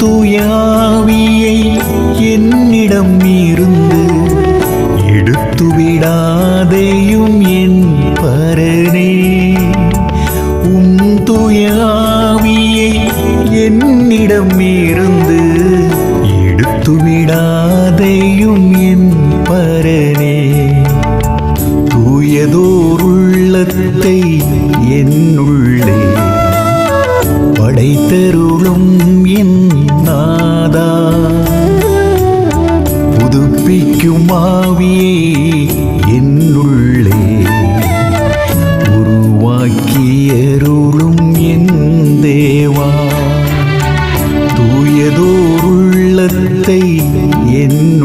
தூயாவியை என்னிடம் இருந்து எடுத்து விடாதேயும் என் பரனே. தூயாவியை என்னிடம் இருந்து எடுத்து விடாதேயும் என் பரனே. தூயதோர் உள்ளத்தை என்னுள்ளே படைத்தருளும் என் நாதா. புதுப்பிக்கும் ஆவியே என்னுள்ளே உருவாக்கியருளும் என் தேவா. தூயதோர் உள்ளத்தை என்